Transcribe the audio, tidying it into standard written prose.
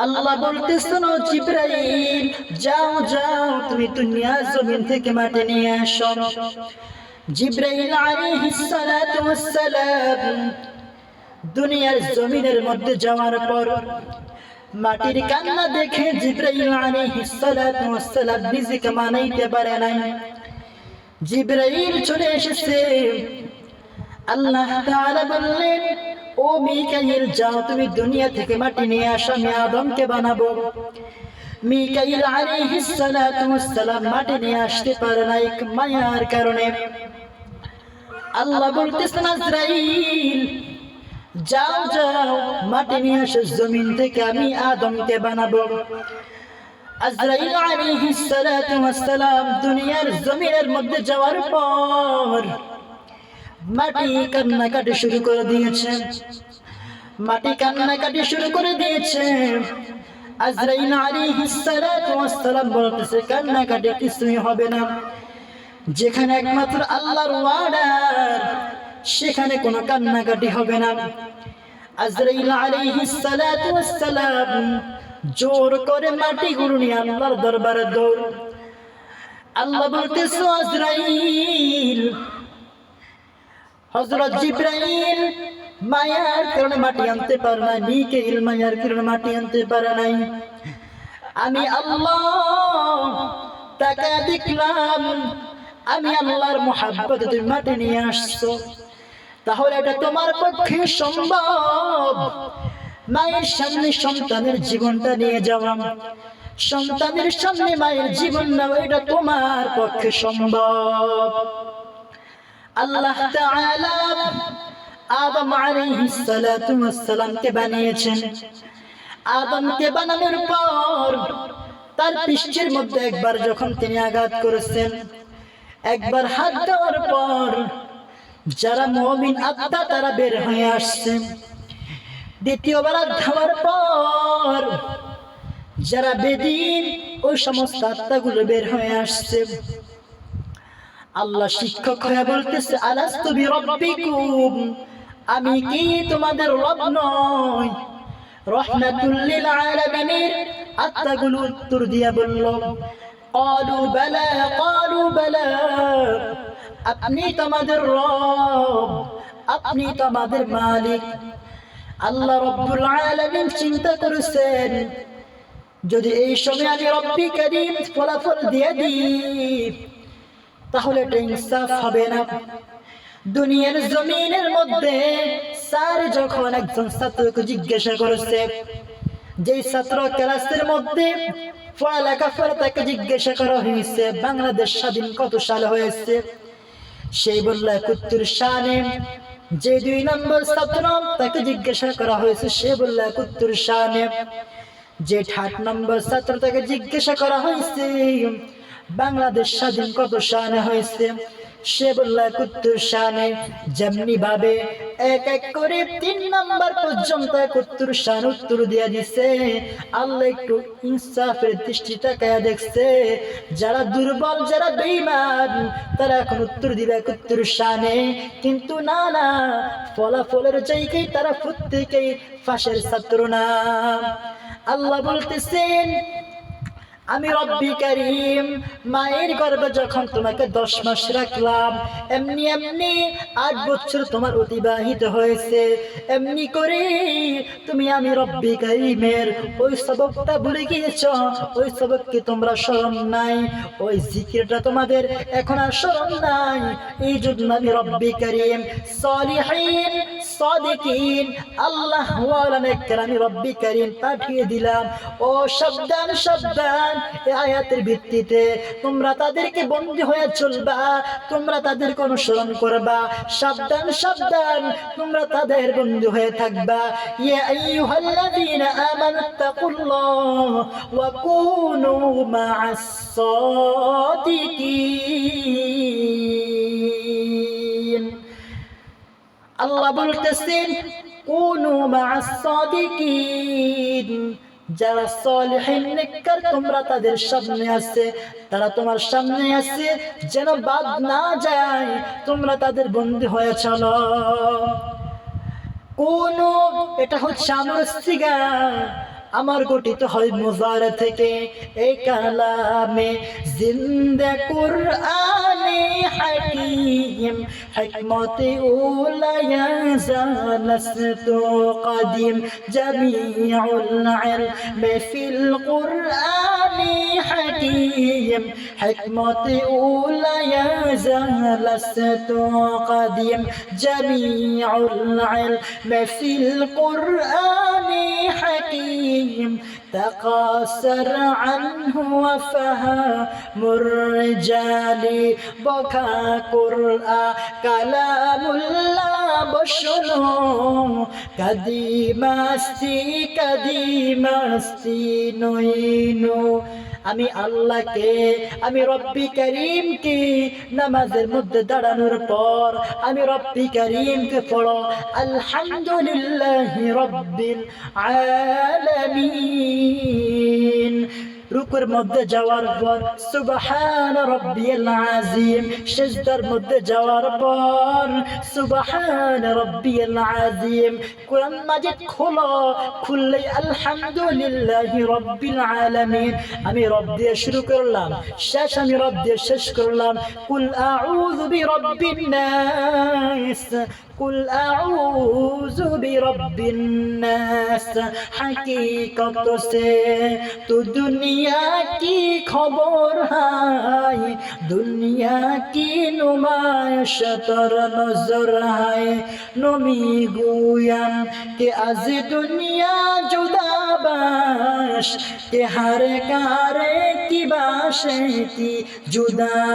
আল্লাহ বলতেছেন, ও জিবরাইল, যাও যাও, তুমি দুনিয়ার জমিন থেকে মাটি নিয়ে আসো। জিবরাইল আলাইহিস সালাতু ওয়াস সালাম দুনিয়ার জমিনের মধ্যে যাওয়ার পর মাটির কান্না দেখে জিবরাইল আলাইহিস সালাতু ওয়াস সালাম নিজেকে মানাইতে পারে নাই। জিবরাইল চলে এসেছে। আল্লাহ তাআলা বললেন, ও মিকাইল, যাও তুমি দুনিয়া থেকে মাটি নিয়ে আসো, আমি আদমকে বানাবো। মিকাইল আলাইহিস সালাতু ওয়াস সালাম মাটি নিয়ে আসতে পারে নাই মায়ার কারণে। আল্লাহ বলতেছেন, আজরাইল, যাও যাও, মাটি নিয়ে আসো জমিন থেকে, আমি আদমকে বানাবো। আজরাইল আলাইহিস সালাতু ওয়াস সালাম দুনিয়ার জমিনের মধ্যে যাওয়ার পর মাটি কান্নাকাটি শুরু করে দিয়েছে। মাটি কান্নাকাটি শুরু করে দিয়েছে। আজরাইল আলাইহিস সালাতু ওয়াস সালাম বলতেছে, কান্নাকাটি কিছুই হবে না। যেখানে একমাত্র আল্লাহর ওয়ার্ডার, সেখানে কোনো কান্নাকাটি হবে না। আজরাইল আলাইহিস সালাতু ওয়াস সালাম জোর করে মাটিগুলো নিয়ে আল্লাহর দরবারে দৌড়। আল্লাহ বলতেছে, আজরাইল, হযরত জিবরাইল মায়ার কারণে মাটি আনতে পারে না, মিকাইল মায়ার কারণে মাটি আনতে পারে নাই। আমি আল্লাহ তাকায় দেখলাম, আমি আল্লাহর মুহাব্বতে তুমি মাটি নিয়ে আসছো, তাহলে এটা তোমার পক্ষে সম্ভব? মায়ের সামনে সন্তানের জীবনটা নিয়ে যাওয়া, সন্তানের সামনে মায়ের জীবন নেওয়া, এটা তোমার পক্ষে সম্ভব? আল্লাহ তাআলা আদম আলাইহিস সালাতু ওয়াস সালামকে বানিয়েছেন। আদমকে বানানোর পর তার পৃষ্ঠের মধ্যে একবার যখন তিনি আঘাত করেছেন, একবার হাত দেওয়ার পর যারা মুমিন আত্মা তারা বের হয়ে আসছে। দ্বিতীয়বার হাত দেওয়ার পর যারা বেদীন, ওই সমস্ত আত্মাগুলো বের হয়ে আসছে। আল্লাহ শিক্ষক হয়ে বলতেছে, আলাস্তু বিরাব্বিকুম, আমি কি তোমাদের রব নই? রাহমাতুল লিল আলামিনের আত্মাগুলো উত্তর দিয়া বলল, ক্বালু বালা, ক্বালু বালা, আপনি তো আমাদের রব, আপনি তো আমাদের মালিক। আল্লাহ রাব্বুল আলামিন চিন্তা করেছেন, যদি এই সময় আমি রব্বি কারীম ফলাফল দিয়ে দিই, তাহলে এটা ইনসাফ হবে না। দুনিয়ার জমিনের মধ্যে স্যার যখন একজন ছাত্রকে জিজ্ঞাসা করেছে, যেই ছাত্র ক্লাসের মধ্যে পড়ালেখা করে, তাকে জিজ্ঞাসা করা হয়েছে বাংলাদেশ স্বাধীন কত সালে হয়েছে, সেই বলল ৭১ সালে। যে ২ নম্বর ছাত্র, তাকে জিজ্ঞাসা করা হয়েছে, সে বলল ৭১ সালে। যে ৮ নম্বর ছাত্র, তাকে জিজ্ঞাসা করা হয়েছে বাংলাদেশ স্বাধীন কত সালে হয়েছে, সে বলল ৭১ সালে। যেমনি ভাবে এক এক করে ৩ নম্বর পর্যন্ত ৭১ সাল উত্তর দিয়ে দিছে। আল্লাহ একটু ইনসাফের দৃষ্টি তাকায়া দেখছে, যারা দুর্বল, যারা বেঈমান, তারা এখন উত্তর দিবে ৭১ সালে। কিন্তু না না, ফলাফলের জায়গায় তারা প্রত্যেকেই ফাঁসের ছাত্র না। আল্লাহ বলতেছেন, আমি রব্বি কারীম, মায়ের গর্ভে যখন তোমাকে 10 মাস রাখলাম, এমনি এমনি 8 বছর তোমার অতিবাহিত হয়েছে। এমনি করে তুমি আমি রব্বি কারীমের ওই সবকটা ভুলে গিয়েছো, ওই সবককে তোমরা স্মরণ নাই, ওই জিকিরটা তোমাদের এখন আর স্মরণ নাই। এই জন্য আমি রব্বি কারীম সালিহিন সাদিকিন আল্লাহ ওয়ালা নেককার আমি রব্বি কারীম পাঠিয়ে দিলাম। ও সাবধান সাবধান, এই আয়াতের ভিত্তিতে তোমরা তাদেরকে বন্দী হয়ে চলবা, তোমরা তাদেরকে অনুসরণ করবা। সাবধান সাবধান, তোমরা তাদের বন্দী হয়ে থাকবা। ইয়া আইয়ুহাল্লাযীনা আমানুত্তাকুল্লাহ ওয়া কুনু মা'আস সাদিকিন। আল্লাহ বলতেছেন, কুনু মা'আস সাদিকিন, যারা সালিহিন নেককার তোমরা তাদের সামনে আছে, তারা তোমার সামনে আছে, যেন বাদ না যায়, তোমরা তাদের বন্দী হয়ে চলো। কোন, এটা হচ্ছে আমর সিগা, আমার গঠিত হয় মুজার থেকে এই কালামে জিন্দা কুরআনে হাকিম হিকমতে উলা ইয়াজালাস্তু কাদিম জামিউল ইলম ফিল কুরআনে হাকিম হিকমতে উলা ইয়াজালাস্তু কাদিম জামিউল ইলম ফিল কুরআনে حكيم تقاصر عنه وفهم الرجال بكى قرآن كلام الله بشنو كديماستي نوينو আমি আল্লাহকে আমি রব্বি করিমকে নামাজের মধ্যে দাঁড়ানোর পর আমি রব্বি করিমকে পড়ো আলহামদুলিল্লাহি রাব্বিল আলামিন। রুকুর মধ্যে যাওয়ার পর সুবহান রাব্বিয়াল আযীম, সিজদার মধ্যে যাওয়ার পর সুবহান রাব্বিয়াল আযীম। কোরআন মাজিদ খুললে আলহামদুলিল্লাহি রাব্বিল আলামিন। আমি রব দিয়ে শুরু করলাম, আমি রব দিয়ে শেষ করলাম। কুল আউযু বিরাব্বিন নাস, কুল আউযু বিরাব্বিন নাস। हकीकत से तो दुनिया की खबर है, दुनिया की नुमाइश तर नजर है। नमी गुयाम के आज दुनिया जुदा बाश के हर कारे की बाशे की जुदा